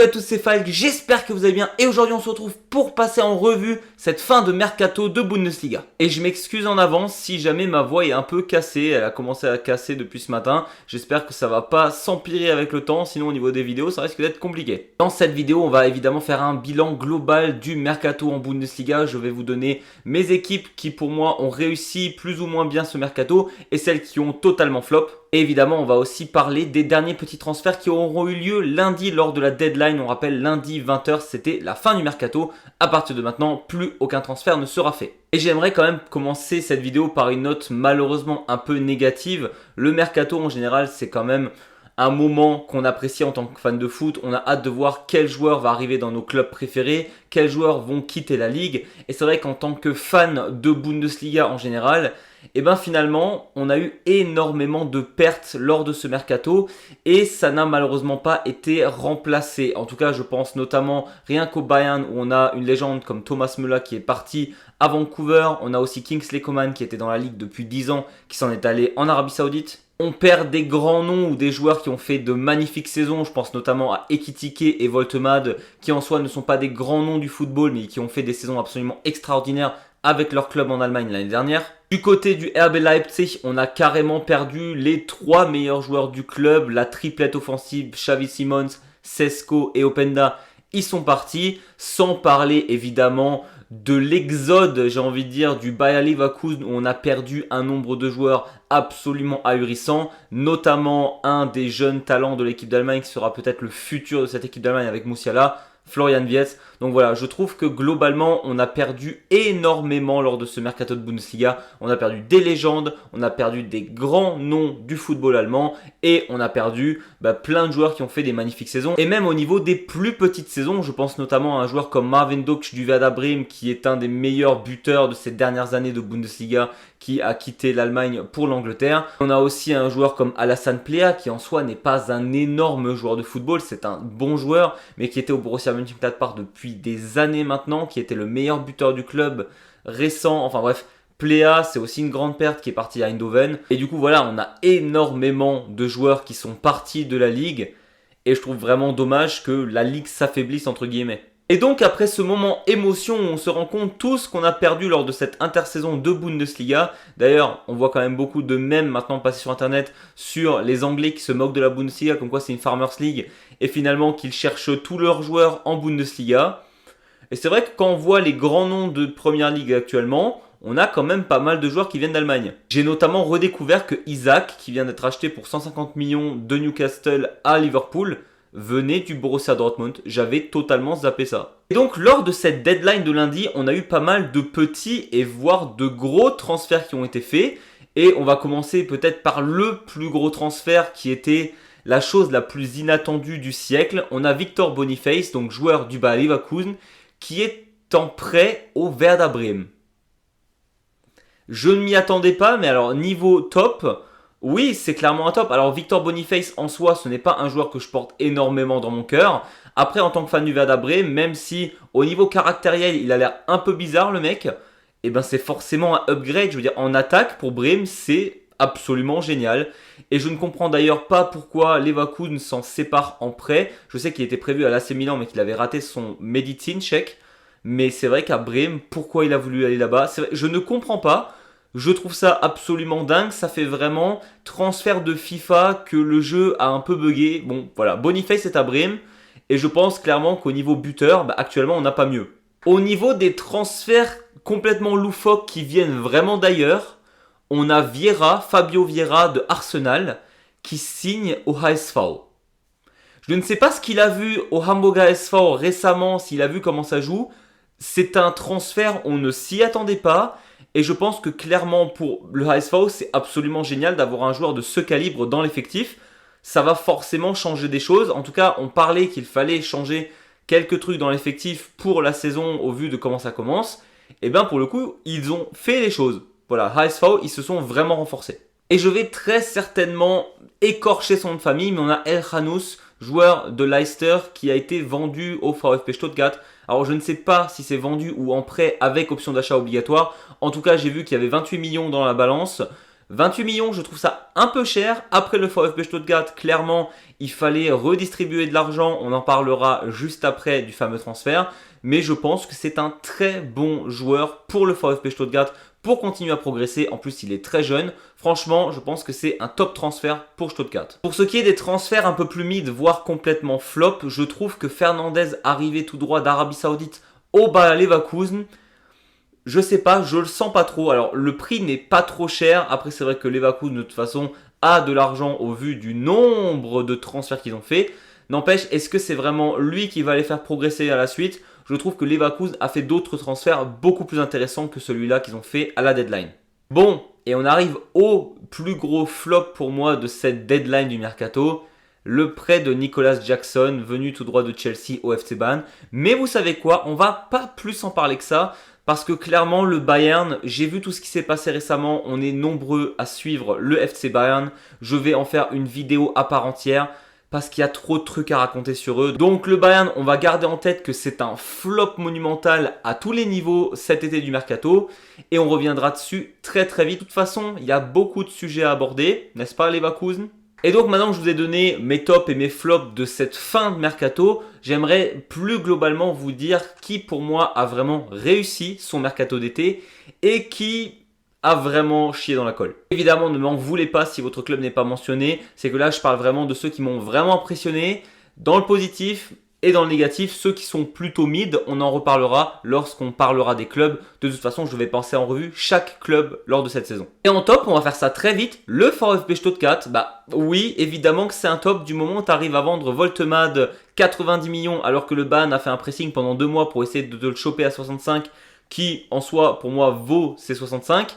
Salut à tous, c'est Falk, j'espère que vous allez bien et aujourd'hui on se retrouve pour passer en revue cette fin de mercato de Bundesliga. Et je m'excuse en avance si jamais ma voix est un peu cassée, elle a commencé à casser depuis ce matin. J'espère que ça va pas s'empirer avec le temps, sinon au niveau des vidéos ça risque d'être compliqué. Dans cette vidéo on va évidemment faire un bilan global du mercato en Bundesliga. Je vais vous donner mes équipes qui pour moi ont réussi plus ou moins bien ce mercato et celles qui ont totalement flop. Et évidemment, on va aussi parler des derniers petits transferts qui auront eu lieu lundi lors de la deadline. On rappelle, lundi 20h, c'était la fin du mercato. À partir de maintenant, plus aucun transfert ne sera fait. Et j'aimerais quand même commencer cette vidéo par une note malheureusement un peu négative. Le mercato en général, c'est quand même un moment qu'on apprécie en tant que fan de foot. On a hâte de voir quel joueur va arriver dans nos clubs préférés, quels joueurs vont quitter la ligue. Et c'est vrai qu'en tant que fan de Bundesliga en général, et bien finalement, on a eu énormément de pertes lors de ce mercato et ça n'a malheureusement pas été remplacé. En tout cas, je pense notamment rien qu'au Bayern où on a une légende comme Thomas Müller qui est parti à Vancouver. On a aussi Kingsley Coman qui était dans la ligue depuis 10 ans, qui s'en est allé en Arabie Saoudite. On perd des grands noms ou des joueurs qui ont fait de magnifiques saisons. Je pense notamment à Ekitike et Voltemade qui en soi ne sont pas des grands noms du football mais qui ont fait des saisons absolument extraordinaires avec leur club en Allemagne l'année dernière. Du côté du RB Leipzig, on a carrément perdu les 3 meilleurs joueurs du club. La triplette offensive, Xavi Simons, Sesko et Openda, ils sont partis. Sans parler évidemment de l'exode, j'ai envie de dire, du Bayer Leverkusen où on a perdu un nombre de joueurs absolument ahurissant. Notamment un des jeunes talents de l'équipe d'Allemagne qui sera peut-être le futur de cette équipe d'Allemagne avec Musiala, Florian Wirtz. Donc voilà, je trouve que globalement, on a perdu énormément lors de ce mercato de Bundesliga. On a perdu des légendes, on a perdu des grands noms du football allemand et on a perdu plein de joueurs qui ont fait des magnifiques saisons. Et même au niveau des plus petites saisons, je pense notamment à un joueur comme Marvin Duksch du Werder Bremen qui est un des meilleurs buteurs de ces dernières années de Bundesliga, qui a quitté l'Allemagne pour l'Angleterre. On a aussi un joueur comme Alassane Plea qui en soi n'est pas un énorme joueur de football, c'est un bon joueur mais qui était au Borussia Mönchengladbach depuis des années maintenant, qui était le meilleur buteur du club récent. Enfin bref, Plea c'est aussi une grande perte qui est parti à Eindhoven. Et du coup voilà, on a énormément de joueurs qui sont partis de la ligue et je trouve vraiment dommage que la ligue s'affaiblisse entre guillemets. Et donc après ce moment émotion où on se rend compte tous qu'on a perdu lors de cette intersaison de Bundesliga. D'ailleurs on voit quand même beaucoup de mèmes maintenant passer sur internet sur les Anglais qui se moquent de la Bundesliga, comme quoi c'est une Farmers League et finalement qu'ils cherchent tous leurs joueurs en Bundesliga. Et c'est vrai que quand on voit les grands noms de Première Ligue actuellement, on a quand même pas mal de joueurs qui viennent d'Allemagne. J'ai notamment redécouvert que Isaac, qui vient d'être acheté pour 150 millions de Newcastle à Liverpool, venait du Borussia Dortmund. J'avais totalement zappé ça. Et donc lors de cette deadline de lundi, on a eu pas mal de petits et voire de gros transferts qui ont été faits. Et on va commencer peut-être par le plus gros transfert qui était la chose la plus inattendue du siècle. On a Victor Boniface, donc joueur du Bayer Leverkusen, qui est en prêt au Werder Bremen. Je ne m'y attendais pas, mais alors niveau top, oui, c'est clairement un top. Alors Victor Boniface en soi, ce n'est pas un joueur que je porte énormément dans mon cœur. Après, en tant que fan du Werder Bremen, même si au niveau caractériel, il a l'air un peu bizarre le mec, et ben c'est forcément un upgrade. Je veux dire, en attaque pour Bremen, c'est absolument génial. Et je ne comprends d'ailleurs pas pourquoi Leverkusen s'en sépare en prêt. Je sais qu'il était prévu à l'AC Milan, mais qu'il avait raté son Medicine check. Mais c'est vrai qu'à Bremen, pourquoi il a voulu aller là-bas? Je ne comprends pas. Je trouve ça absolument dingue, ça fait vraiment transfert de FIFA que le jeu a un peu bugué. Bon voilà, Boniface est à Bremen et je pense clairement qu'au niveau buteur, actuellement on n'a pas mieux. Au niveau des transferts complètement loufoques qui viennent vraiment d'ailleurs, on a Fabio Vieira de Arsenal qui signe au HSV. Je ne sais pas ce qu'il a vu au Hamburger SV récemment, s'il a vu comment ça joue. C'est un transfert, on ne s'y attendait pas. Et je pense que clairement pour le HSV, c'est absolument génial d'avoir un joueur de ce calibre dans l'effectif. Ça va forcément changer des choses. En tout cas, on parlait qu'il fallait changer quelques trucs dans l'effectif pour la saison au vu de comment ça commence. Et bien pour le coup, ils ont fait les choses. Voilà, HSV, ils se sont vraiment renforcés. Et je vais très certainement écorcher son nom de famille, mais on a El Khanous, joueur de Leicester qui a été vendu au VfB Stuttgart. Alors je ne sais pas si c'est vendu ou en prêt avec option d'achat obligatoire. En tout cas, j'ai vu qu'il y avait 28 millions dans la balance. 28 millions, je trouve ça un peu cher. Après le VfB Stuttgart, clairement, il fallait redistribuer de l'argent. On en parlera juste après du fameux transfert. Mais je pense que c'est un très bon joueur pour le VfB Stuttgart pour continuer à progresser. En plus, il est très jeune. Franchement, je pense que c'est un top transfert pour Stuttgart. Pour ce qui est des transferts un peu plus mid, voire complètement flop, je trouve que Fernandez, arrivé tout droit d'Arabie Saoudite au Bayer Leverkusen, je sais pas, je le sens pas trop. Alors, le prix n'est pas trop cher. Après, c'est vrai que Leverkusen, de toute façon, a de l'argent au vu du nombre de transferts qu'ils ont fait. N'empêche, est-ce que c'est vraiment lui qui va les faire progresser à la suite? Je trouve que Leverkusen a fait d'autres transferts beaucoup plus intéressants que celui-là qu'ils ont fait à la deadline. Bon, et on arrive au plus gros flop pour moi de cette deadline du mercato. Le prêt de Nicolas Jackson, venu tout droit de Chelsea au FC Bayern. Mais vous savez quoi, on va pas plus en parler que ça. Parce que clairement, le Bayern, j'ai vu tout ce qui s'est passé récemment. On est nombreux à suivre le FC Bayern. Je vais en faire une vidéo à part entière. Parce qu'il y a trop de trucs à raconter sur eux. Donc le Bayern, on va garder en tête que c'est un flop monumental à tous les niveaux cet été du mercato. Et on reviendra dessus très très vite. De toute façon, il y a beaucoup de sujets à aborder, n'est-ce pas Leverkusen? Et donc maintenant que je vous ai donné mes tops et mes flops de cette fin de mercato, j'aimerais plus globalement vous dire qui pour moi a vraiment réussi son mercato d'été et qui a vraiment chié dans la colle. Évidemment, ne m'en voulez pas si votre club n'est pas mentionné. C'est que là, je parle vraiment de ceux qui m'ont vraiment impressionné dans le positif et dans le négatif. Ceux qui sont plutôt mid, on en reparlera lorsqu'on parlera des clubs. De toute façon, je vais passer en revue chaque club lors de cette saison. Et en top, on va faire ça très vite. Le VfB Stuttgart, bah oui, évidemment que c'est un top du moment où tu arrives à vendre Voltemade 90 millions alors que le Bayern a fait un pressing pendant 2 mois pour essayer de le choper à 65 qui en soi pour moi vaut ses 65.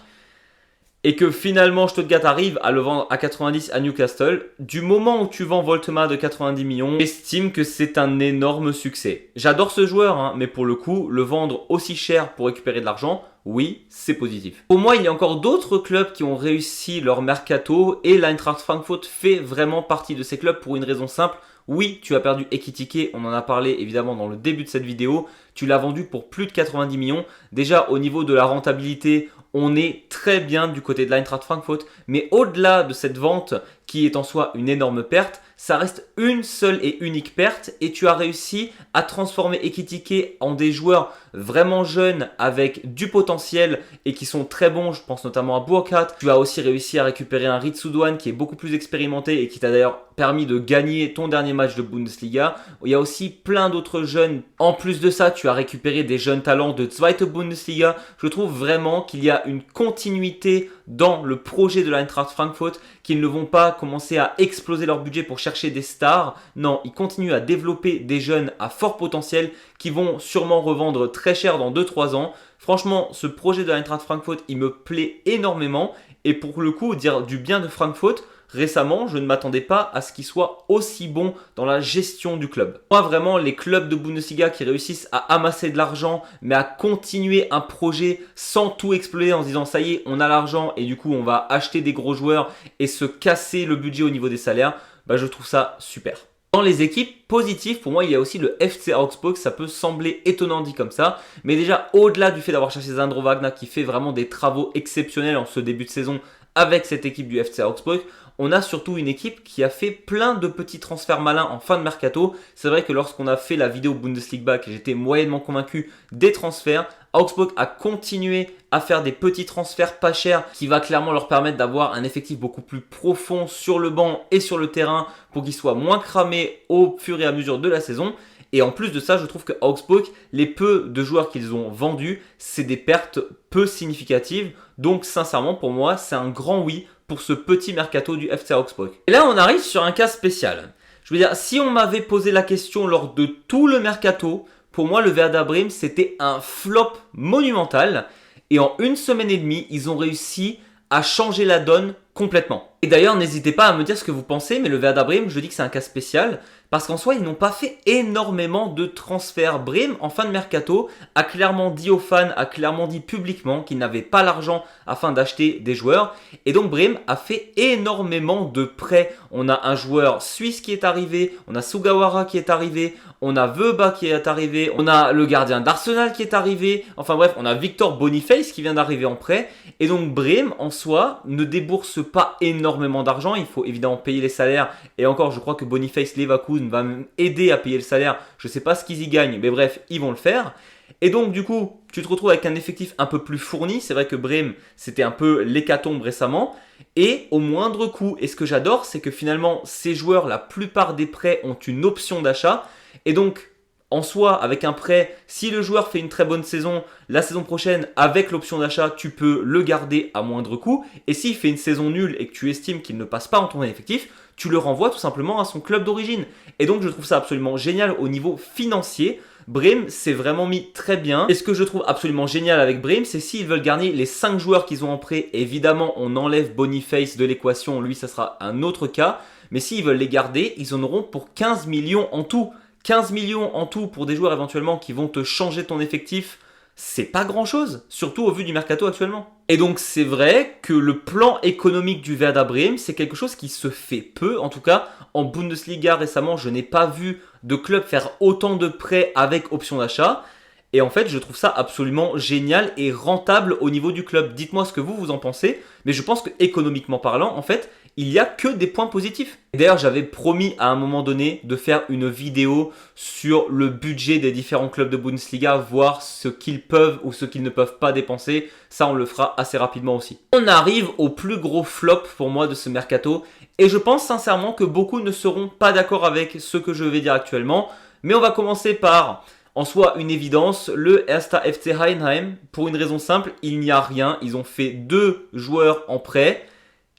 Et que finalement Stuttgart arrive à le vendre à 90 à Newcastle, du moment où tu vends Voltemade de 90 millions, j'estime que c'est un énorme succès. J'adore ce joueur, hein, mais pour le coup, le vendre aussi cher pour récupérer de l'argent, oui, c'est positif. Pour moi, il y a encore d'autres clubs qui ont réussi leur mercato et l'Eintracht Frankfurt fait vraiment partie de ces clubs pour une raison simple. Oui, tu as perdu Ekitike, on en a parlé évidemment dans le début de cette vidéo. Tu l'as vendu pour plus de 90 millions. Déjà, au niveau de la rentabilité, on est très bien du côté de l'Eintracht Frankfurt. Mais au-delà de cette vente, qui est en soi une énorme perte, ça reste une seule et unique perte. Et tu as réussi à transformer Ekitike en des joueurs vraiment jeunes avec du potentiel et qui sont très bons. Je pense notamment à Burkhardt. Tu as aussi réussi à récupérer un Ritsudoan qui est beaucoup plus expérimenté et qui t'a d'ailleurs permis de gagner ton dernier match de Bundesliga. Il y a aussi plein d'autres jeunes. En plus de ça, tu as récupéré des jeunes talents de Zweite Bundesliga. Je trouve vraiment qu'il y a une continuité dans le projet de l'Eintracht Frankfurt, qu'ils ne vont pas commencer à exploser leur budget pour chercher des stars. Non, ils continuent à développer des jeunes à fort potentiel qui vont sûrement revendre très cher dans 2-3 ans. Franchement, ce projet de l'Eintracht Frankfurt, il me plaît énormément. Et pour le coup, dire du bien de Frankfurt, récemment, je ne m'attendais pas à ce qu'il soit aussi bon dans la gestion du club. Moi, vraiment, les clubs de Bundesliga qui réussissent à amasser de l'argent, mais à continuer un projet sans tout exploser en se disant ça y est, on a l'argent et du coup, on va acheter des gros joueurs et se casser le budget au niveau des salaires, bah, je trouve ça super. Dans les équipes positives, pour moi, il y a aussi le FC Augsburg. Ça peut sembler étonnant dit comme ça. Mais déjà, au-delà du fait d'avoir cherché Sandro Wagner qui fait vraiment des travaux exceptionnels en ce début de saison avec cette équipe du FC Augsburg, on a surtout une équipe qui a fait plein de petits transferts malins en fin de mercato. C'est vrai que lorsqu'on a fait la vidéo Bundesliga, j'étais moyennement convaincu des transferts. Augsburg a continué à faire des petits transferts pas chers qui va clairement leur permettre d'avoir un effectif beaucoup plus profond sur le banc et sur le terrain pour qu'ils soient moins cramés au fur et à mesure de la saison. Et en plus de ça, je trouve que Augsburg, les peu de joueurs qu'ils ont vendus, c'est des pertes peu significatives. Donc sincèrement, pour moi, c'est un grand oui pour ce petit mercato du FC Augsburg. Et là, on arrive sur un cas spécial. Je veux dire, si on m'avait posé la question lors de tout le mercato, pour moi, le Werder Bremen, c'était un flop monumental. Et en 1 semaine et demie, ils ont réussi à changer la donne complètement. Et d'ailleurs, n'hésitez pas à me dire ce que vous pensez, mais le Werder Bremen, je dis que c'est un cas spécial parce qu'en soi, ils n'ont pas fait énormément de transferts. Brême, en fin de mercato, a clairement dit aux fans, a clairement dit publiquement qu'ils n'avaient pas l'argent afin d'acheter des joueurs. Et donc Brême a fait énormément de prêts. On a un joueur suisse qui est arrivé, on a Sugawara qui est arrivé, on a Wöba qui est arrivé, on a le gardien d'Arsenal qui est arrivé. Enfin bref, on a Victor Boniface qui vient d'arriver en prêt. Et donc Brême, en soi, ne débourse pas énormément d'argent. Il faut évidemment payer les salaires. Et encore, je crois que Boniface Leverkusen va aider à payer le salaire. Je ne sais pas ce qu'ils y gagnent, mais bref, ils vont le faire. Et donc, du coup, tu te retrouves avec un effectif un peu plus fourni. C'est vrai que Brême, c'était un peu l'hécatombe récemment. Et au moindre coût. Et ce que j'adore, c'est que finalement, ces joueurs, la plupart des prêts ont une option d'achat. Et donc, en soi, avec un prêt, si le joueur fait une très bonne saison, la saison prochaine, avec l'option d'achat, tu peux le garder à moindre coût. Et s'il fait une saison nulle et que tu estimes qu'il ne passe pas en ton effectif, tu le renvoies tout simplement à son club d'origine. Et donc, je trouve ça absolument génial au niveau financier. Brême s'est vraiment mis très bien. Et ce que je trouve absolument génial avec Brême, c'est s'ils veulent garder les 5 joueurs qu'ils ont en prêt, évidemment, on enlève Boniface de l'équation. Lui, ça sera un autre cas. Mais s'ils veulent les garder, ils en auront pour 15 millions en tout. 15 millions en tout pour des joueurs éventuellement qui vont te changer ton effectif, c'est pas grand chose, surtout au vu du mercato actuellement. Et donc c'est vrai que le plan économique du Werder Brême, c'est quelque chose qui se fait peu. En tout cas, en Bundesliga récemment, je n'ai pas vu de club faire autant de prêts avec option d'achat. Et en fait, je trouve ça absolument génial et rentable au niveau du club. Dites-moi ce que vous en pensez, mais je pense que économiquement parlant, en fait, il n'y a que des points positifs. D'ailleurs, j'avais promis à un moment donné de faire une vidéo sur le budget des différents clubs de Bundesliga, voir ce qu'ils peuvent ou ce qu'ils ne peuvent pas dépenser. Ça, on le fera assez rapidement aussi. On arrive au plus gros flop pour moi de ce mercato. Et je pense sincèrement que beaucoup ne seront pas d'accord avec ce que je vais dire actuellement. Mais on va commencer par, en soi, une évidence, le 1. FC Heidenheim. Pour une raison simple, il n'y a rien. Ils ont fait 2 joueurs en prêt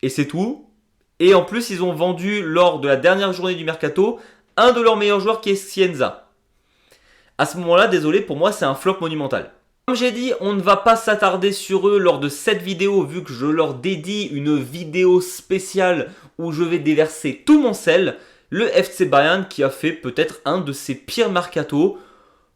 et c'est tout. Et en plus, ils ont vendu lors de la dernière journée du mercato un de leurs meilleurs joueurs qui est Cienza. À ce moment-là, désolé, pour moi, c'est un flop monumental. Comme j'ai dit, on ne va pas s'attarder sur eux lors de cette vidéo, vu que je leur dédie une vidéo spéciale où je vais déverser tout mon sel. Le FC Bayern qui a fait peut-être un de ses pires mercatos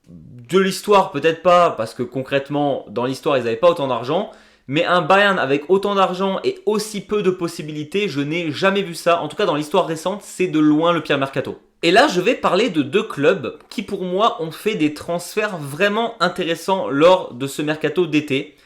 de l'histoire, peut-être pas, parce que concrètement, dans l'histoire, ils n'avaient pas autant d'argent. Mais un Bayern avec autant d'argent et aussi peu de possibilités, je n'ai jamais vu ça. En tout cas, dans l'histoire récente, c'est de loin le pire mercato. Et là, je vais parler de 2 clubs qui, pour moi, ont fait des transferts vraiment intéressants lors de ce mercato d'été.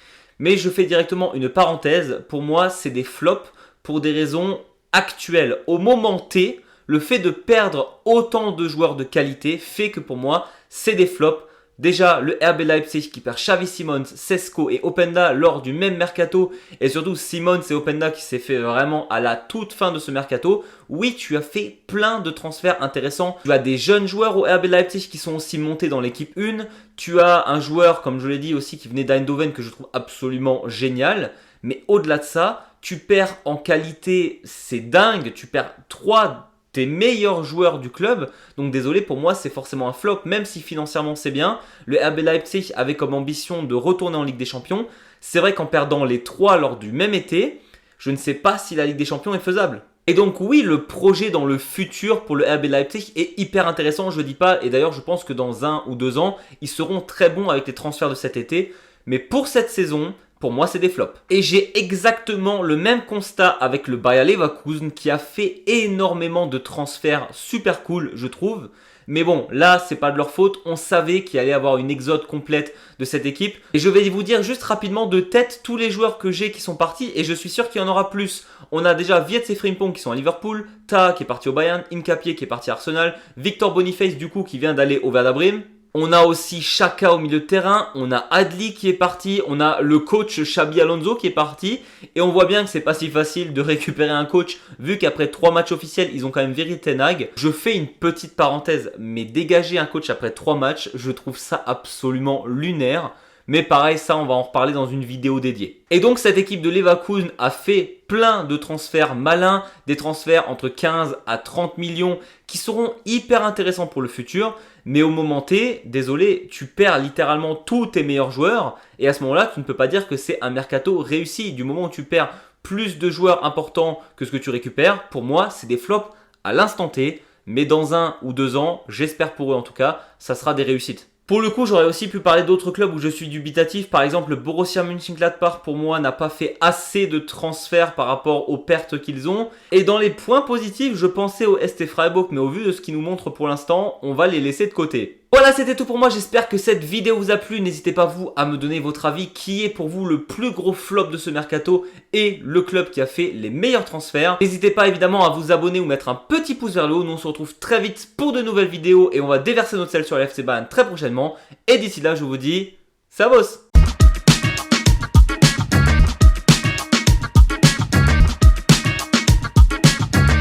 Mais je fais directement une parenthèse. Pour moi, c'est des flops pour des raisons actuelles. Au moment T, le fait de perdre autant de joueurs de qualité fait que pour moi, c'est des flops. Déjà, le RB Leipzig qui perd Xavi Simons, Sesko et Openda lors du même mercato. Et surtout, Simons et Openda qui s'est fait vraiment à la toute fin de ce mercato. Oui, tu as fait plein de transferts intéressants. Tu as des jeunes joueurs au RB Leipzig qui sont aussi montés dans l'équipe 1. Tu as un joueur, comme je l'ai dit aussi, qui venait d'Eindhoven que je trouve absolument génial. Mais au-delà de ça, tu perds en qualité, c'est dingue. Tu perds 3 tes meilleurs joueurs du club. Donc désolé, pour moi, c'est forcément un flop, même si financièrement c'est bien. Le RB Leipzig avait comme ambition de retourner en Ligue des Champions. C'est vrai qu'en perdant les 3 lors du même été, je ne sais pas si la Ligue des Champions est faisable. Et donc oui, le projet dans le futur pour le RB Leipzig est hyper intéressant, je ne dis pas. Et d'ailleurs, je pense que dans 1 ou 2 ans, ils seront très bons avec les transferts de cet été. Mais pour cette saison, pour moi, c'est des flops. Et j'ai exactement le même constat avec le Bayer Leverkusen qui a fait énormément de transferts super cool, je trouve. Mais bon, là, c'est pas de leur faute. On savait qu'il allait y avoir une exode complète de cette équipe. Et je vais vous dire juste rapidement de tête tous les joueurs que j'ai qui sont partis. Et je suis sûr qu'il y en aura plus. On a déjà Wietz et Frimpong qui sont à Liverpool. Ta qui est parti au Bayern. Hincapié qui est parti à Arsenal. Victor Boniface du coup qui vient d'aller au Werder Brême. On a aussi Xhaka au milieu de terrain, on a Adli qui est parti, on a le coach Xabi Alonso qui est parti. Et on voit bien que c'est pas si facile de récupérer un coach vu qu'après 3 matchs officiels, ils ont quand même viré Ten Hag. Je fais une petite parenthèse, mais dégager un coach après 3 matchs, je trouve ça absolument lunaire. Mais pareil, ça on va en reparler dans une vidéo dédiée. Et donc cette équipe de Leverkusen a fait plein de transferts malins, des transferts entre 15 à 30 millions qui seront hyper intéressants pour le futur. Mais au moment T, désolé, tu perds littéralement tous tes meilleurs joueurs. Et à ce moment-là, tu ne peux pas dire que c'est un mercato réussi. Du moment où tu perds plus de joueurs importants que ce que tu récupères, pour moi, c'est des flops à l'instant T. mais dans 1 ou 2 ans, j'espère pour eux en tout cas, ça sera des réussites. Pour le coup, j'aurais aussi pu parler d'autres clubs où je suis dubitatif. Par exemple, le Borussia Mönchengladbach, pour moi, n'a pas fait assez de transferts par rapport aux pertes qu'ils ont. Et dans les points positifs, je pensais au ST Freiburg, mais au vu de ce qu'ils nous montrent pour l'instant, on va les laisser de côté. Voilà, c'était tout pour moi. J'espère que cette vidéo vous a plu. N'hésitez pas, vous, à me donner votre avis. Qui est pour vous le plus gros flop de ce mercato et le club qui a fait les meilleurs transferts? N'hésitez pas, évidemment, à vous abonner ou mettre un petit pouce vers le haut. Nous, on se retrouve très vite pour de nouvelles vidéos et on va déverser notre sel sur l'FC Bayern très prochainement. Et d'ici là, je vous dis, ça bosse!